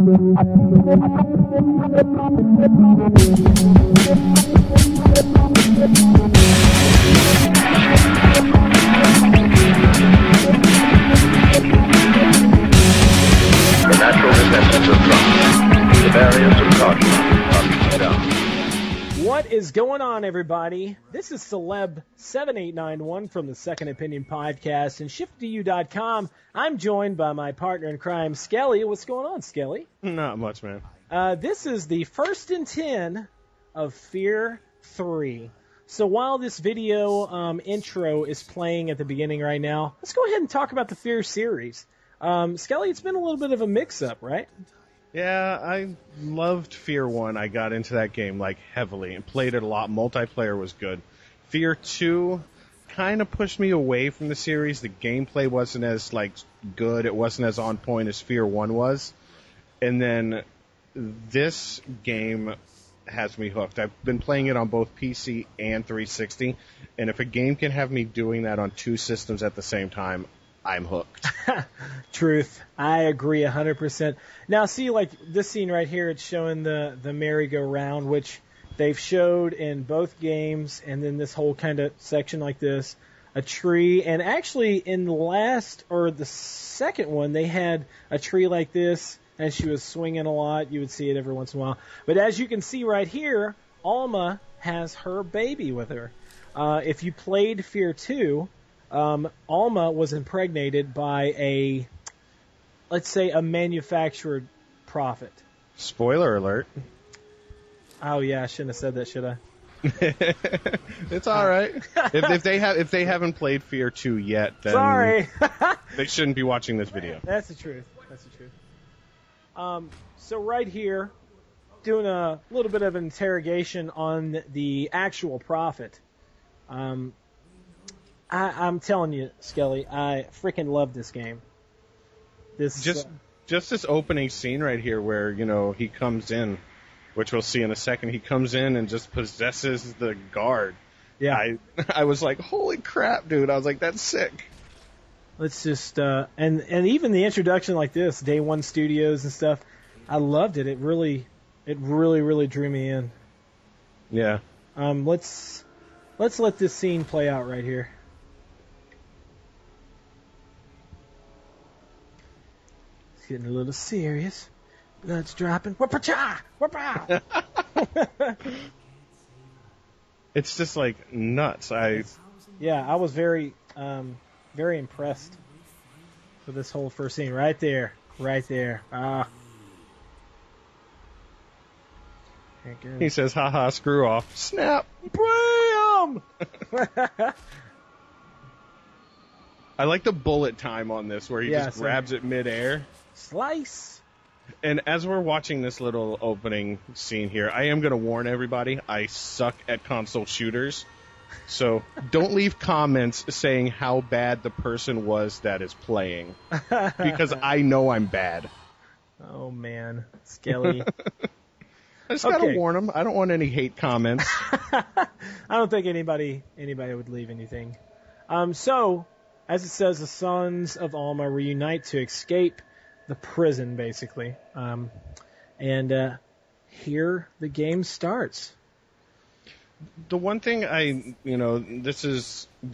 The natural defenses of Trump. The barriers of caution are beaten down. What is going on, everybody? This is Soleb 7891 from the Second Opinion Podcast and ShiftToYou.com. I'm joined by my partner in crime, Skelly. What's going on, Skelly? Not much, man. This is the first in 10 of F.e.a.r. So while this video intro is playing at the beginning right now, let's go ahead and talk about the F.e.a.r. series. Skelly, it's been a little bit of a mix-up, right? Yeah, I loved F.e.a.r. 1. I got into that game, like, heavily and played it a lot. Multiplayer was good. F.e.a.r. 2 kind of pushed me away from the series. The gameplay wasn't as, like, good. It wasn't as on point as F.e.a.r. 1 was. And then this game has me hooked. I've been playing it on both PC and 360, and if a game can have me doing that on two systems at the same time, I'm hooked. Truth. I agree 100%. Now, see, like this scene right here, it's showing the merry-go-round, which they've showed in both games, and then this whole kind of section like this, a tree, and actually in the second one, they had a tree like this, and she was swinging a lot. You would see it every once in a while. But as you can see right here, Alma has her baby with her. If you played F.e.a.r. 2, Alma was impregnated by let's say a manufactured prophet. Spoiler alert. Oh yeah, I shouldn't have said that, should I? It's all right. if they haven't played F.e.a.r. 2 yet, then sorry. they shouldn't be watching this video. That's the truth. That's the truth. So right here, doing a little bit of interrogation on the actual prophet. I'm telling you, Skelly, I freaking love this game. Just this opening scene right here where, he comes in, which we'll see in a second. He comes in and just possesses the guard. Yeah. I was like, holy crap, dude. I was like, that's sick. Let's just, and even the introduction like this, Day One Studios and stuff, I loved it. It really drew me in. Yeah. Let's let this scene play out right here. It's getting a little serious. Blood's dropping. Whoop-a-cha! Whoop-a! It's just like nuts. I was very impressed with this whole first scene right there. Ah. He says, haha, screw off. Snap. Bam! I like the bullet time on this where he just grabs it midair. Slice. And as we're watching this little opening scene here, I am going to warn everybody, I suck at console shooters. So don't leave comments saying how bad the person was that is playing. Because I know I'm bad. Oh, man. Skelly. I just got to warn them. I don't want any hate comments. I don't think anybody would leave anything. So, as it says, the sons of Alma reunite to escape the prison, basically. And here the game starts. The one thing the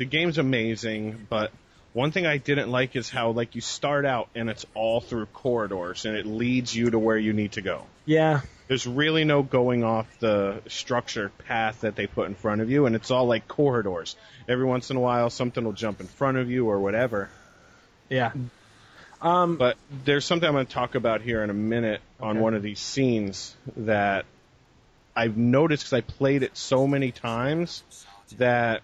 game's amazing, but one thing I didn't like is how, like, you start out and it's all through corridors and it leads you to where you need to go. Yeah. There's really no going off the structured path that they put in front of you, and it's all like corridors. Every once in a while, something will jump in front of you or whatever. Yeah. But there's something I'm going to talk about here in a minute on one of these scenes that I've noticed because I played it so many times that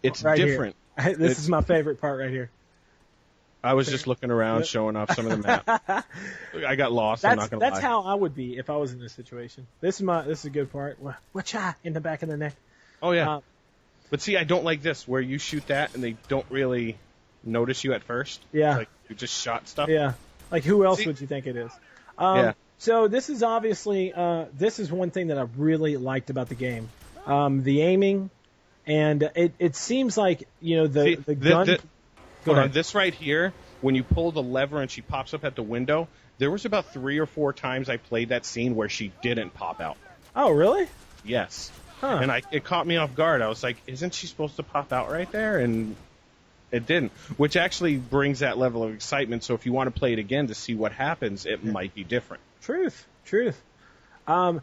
it's right different. This is my favorite part right here. I was just looking around, showing off some of the map. I got lost. I'm not going to lie. That's how I would be if I was in this situation. This is a good part. Whatcha in the back of the neck. Oh yeah. But see, I don't like this where you shoot that and they don't really notice you at first. Yeah. Like you just shot stuff. Yeah. Like who else would you think it is? Yeah. So this is obviously this is one thing that I really liked about the game. The aiming, and it seems like the gun. Hold on, this right here, when you pull the lever and she pops up at the window, There was about 3 or 4 times I played that scene where she didn't pop out. Oh, really? Yes. Huh. And it caught me off guard. I was like, isn't she supposed to pop out right there? And it didn't, which actually brings that level of excitement. So if you want to play it again to see what happens, it might be different. Truth. But,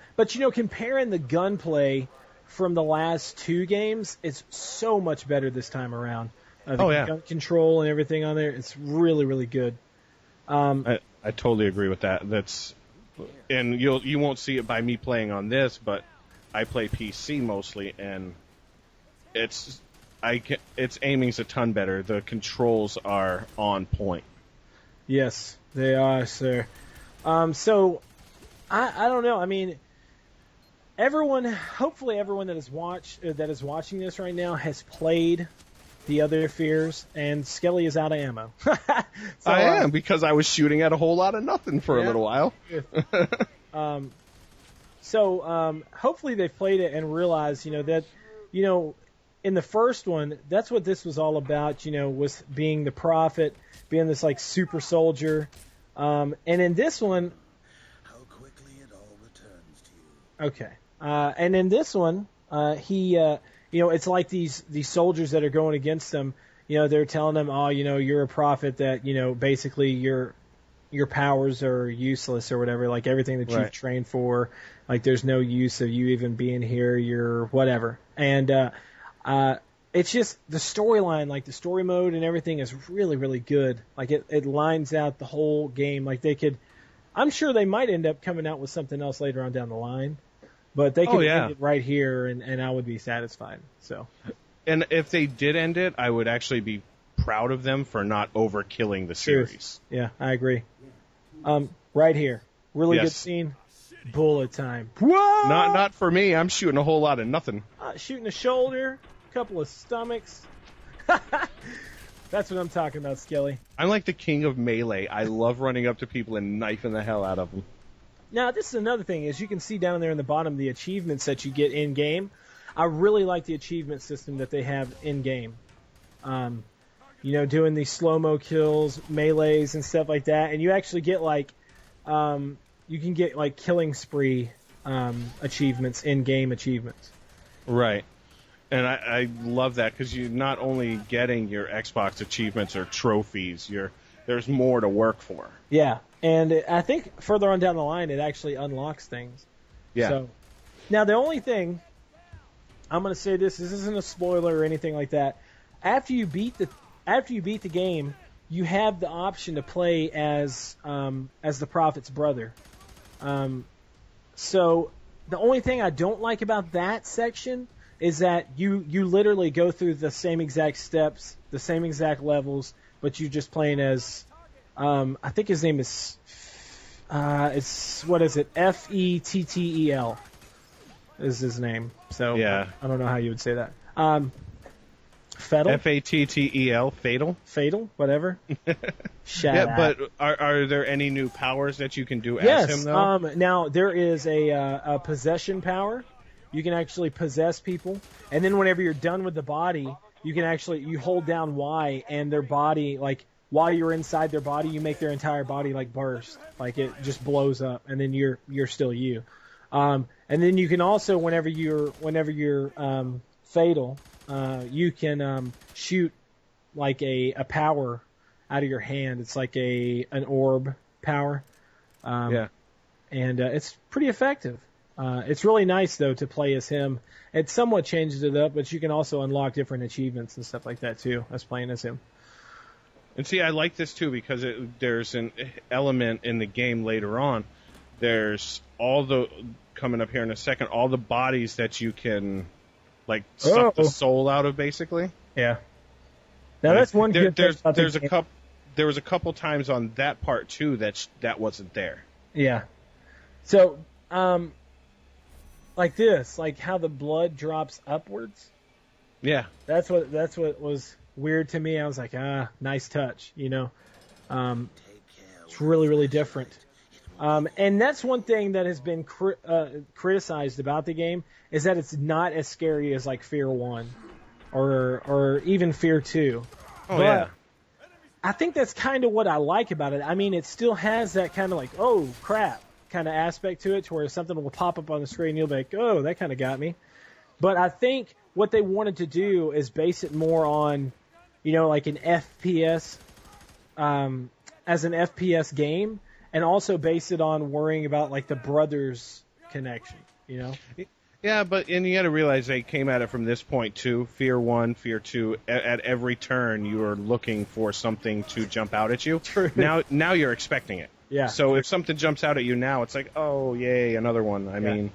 comparing the gunplay from the last 2 games, it's so much better this time around. Gun control and everything on there, it's really, really good. I totally agree with that. And you won't see it by me playing on this, but I play PC mostly, and its aiming's a ton better. The controls are on point. Yes, they are, sir. So I don't know. I mean, hopefully everyone that is watching this right now has played the other F.e.a.rs, and Skelly is out of ammo. I am, because I was shooting at a whole lot of nothing for a little while. So hopefully they've played it and realized, that, in the first one, that's what this was all about, was being the prophet, being this, like, super soldier. And in this one... How quickly it all returns to you. Okay. And in this one, he, it's like these soldiers that are going against him, they're telling him, oh, you're a prophet that, basically your powers are useless or whatever, like everything that you've trained for, like there's no use of you even being here, you're whatever. And it's just the storyline, like the story mode and everything is really, really good. Like it lines out the whole game. Like I'm sure they might end up coming out with something else later on down the line, but they could end it right here and I would be satisfied. So. And if they did end it, I would actually be proud of them for not overkilling the series. Yeah, I agree. Right here. Really good scene. Bullet time. Whoa! Not for me. I'm shooting a whole lot of nothing. Shooting a shoulder, a couple of stomachs. That's what I'm talking about, Skelly. I'm like the king of melee. I love running up to people and knifing the hell out of them. Now, this is another thing. As you can see down there in the bottom, the achievements that you get in-game. I really like the achievement system that they have in-game. Doing these slow-mo kills, melees, and stuff like that. And you actually get, you can get, killing spree achievements, in-game achievements. Right. And I love that because you're not only getting your Xbox achievements or trophies, there's more to work for. Yeah, and I think further on down the line, it actually unlocks things. Yeah. So, now, the only thing, I'm going to say this isn't a spoiler or anything like that. After you beat the game, you have the option to play as the prophet's brother. So the only thing I don't like about that section is that you literally go through the same exact steps, the same exact levels, but you're just playing as I think his name is F.e.a.r is his name. So yeah. I don't know how you would say that. Fettel? F.a.t.t.e.l. Fatal? Fatal, whatever. Shut up. But are there any new powers that you can do as him, though? Now, there is a possession power. You can actually possess people. And then whenever you're done with the body, you hold down Y, and their body, while you're inside their body, you make their entire body, burst. It just blows up, and then you're still you. And then you can also, whenever you're fatal, you can shoot a power out of your hand. It's like an orb power. And it's pretty effective. It's really nice, though, to play as him. It somewhat changes it up, but you can also unlock different achievements and stuff like that, too, as playing as him. And see, I like this, too, because there's an element in the game later on. There's coming up here in a second, all the bodies that you can, suck the soul out of, basically. Yeah. Now, that's one good thing about there was a couple times on that part, too, that wasn't there. Yeah. So, this, how the blood drops upwards. Yeah. That's what was weird to me. I was like, nice touch, It's really, really different. And that's one thing that has been criticized about the game is that it's not as scary as F.e.a.r 1 or even F.e.a.r 2. Oh, yeah. I think that's kind of what I like about it. I mean, it still has that kind of like, oh, crap kind of aspect to it, to where something will pop up on the screen and you'll be like, oh, that kind of got me. But I think what they wanted to do is base it more on, like an FPS, as an FPS game, and also base it on worrying about like the brothers connection, Yeah, and you got to realize they came at it from this point too. F.e.a.r 1, F.e.a.r 2. At every turn, you are looking for something to jump out at you. True. Now you're expecting it. Yeah. So if something jumps out at you now, it's like, oh yay, another one. I mean,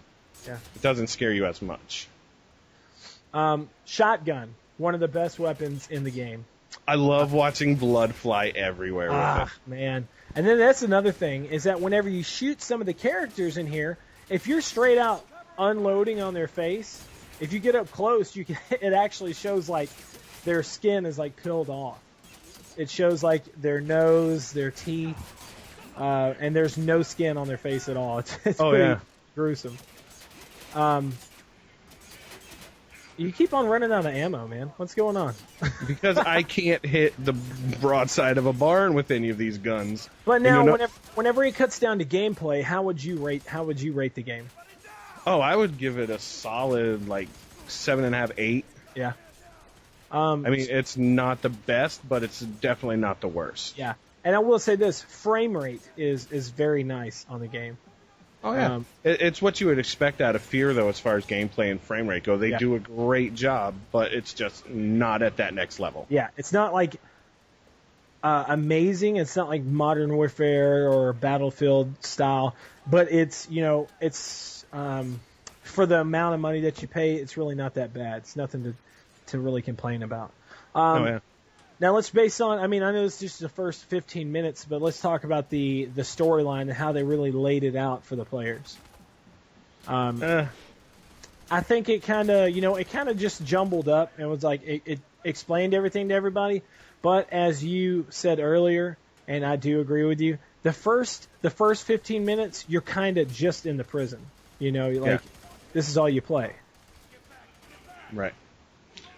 it doesn't scare you as much. Shotgun, one of the best weapons in the game. I love watching blood fly everywhere with it. Man. And then that's another thing, is that whenever you shoot some of the characters in here, if you're straight out unloading on their face, if you get up close, it actually shows like their skin is like peeled off. It shows like their nose, their teeth, and there's no skin on their face at all. It's pretty gruesome. You keep on running out of ammo, man. What's going on? Because I can't hit the broadside of a barn with any of these guns. But now, whenever it cuts down to gameplay, how would you rate the game? Oh, I would give it a solid 7.5, 8. Yeah. I mean, it's not the best, but it's definitely not the worst. Yeah. And I will say this, frame rate is very nice on the game. Oh, yeah. It's what you would expect out of F.e.a.r, though, as far as gameplay and frame rate go. They do a great job, but it's just not at that next level. Yeah, it's not like amazing. It's not like Modern Warfare or Battlefield style, but it's, for the amount of money that you pay, it's really not that bad. It's nothing to really complain about. Now let's base on, I know it's just the first 15 minutes, but let's talk about the storyline and how they really laid it out for the players. I think it kind of just jumbled up and was like, it explained everything to everybody. But as you said earlier, and I do agree with you, the first 15 minutes, you're kind of just in the prison. This is all you play. Right.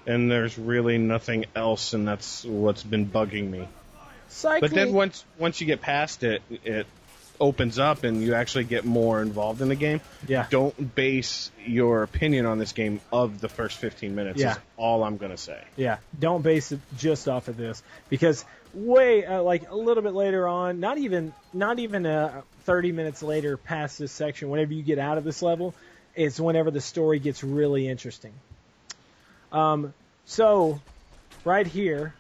And there's really nothing else, and that's what's been bugging me. Cycling. But then once you get past it, it opens up, and you actually get more involved in the game. Yeah. Don't base your opinion on this game of the first 15 minutes. Is all I'm going to say. Yeah. Don't base it just off of this, because way a little bit later on, not even 30 minutes later past this section, whenever you get out of this level, it's whenever the story gets really interesting. So, right here,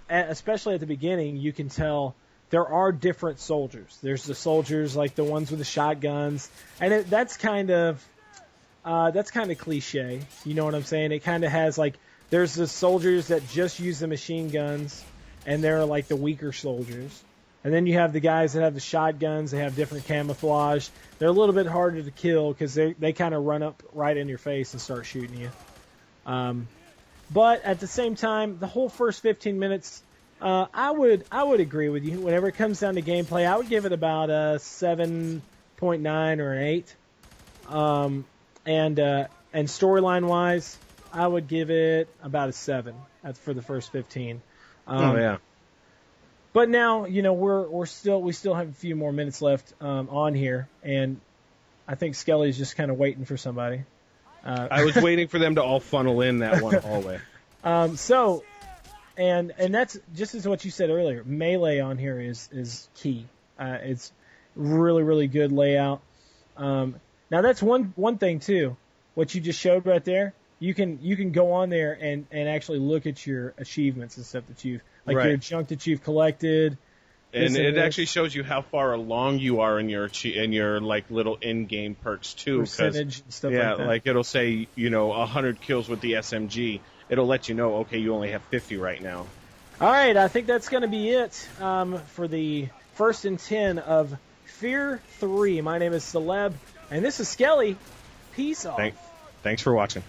especially at the beginning, you can tell there are different soldiers. There's the soldiers like the ones with the shotguns, and that's kind of cliche. You know what I'm saying? It kind of has there's the soldiers that just use the machine guns, and they're like the weaker soldiers. And then you have the guys that have the shotguns. They have different camouflage. They're a little bit harder to kill because they kind of run up right in your face and start shooting you. But at the same time, the whole first 15 minutes, I would agree with you. Whenever it comes down to gameplay, I would give it about a 7.9 or an 8. And storyline wise, I would give it about a 7. That's for the first 15. But now, we still have a few more minutes left on here, and I think Skelly's just kind of waiting for somebody. I was waiting for them to all funnel in that one hallway. And that's just as what you said earlier. Melee on here is key. It's really, really good layout. Now that's one thing too. What you just showed right there, you can go on there and actually look at your achievements and stuff that you've your junk that you've collected. And it actually shows you how far along you are in your little in-game perks too. Percentage and stuff like that. It'll say 100 kills with the SMG. It'll let you know, okay, you only have 50 right now. All right, I think that's going to be it for the first and 10 of F.e.a.r 3. My name is s0leb, and this is Skelly. Peace off. Thanks for watching.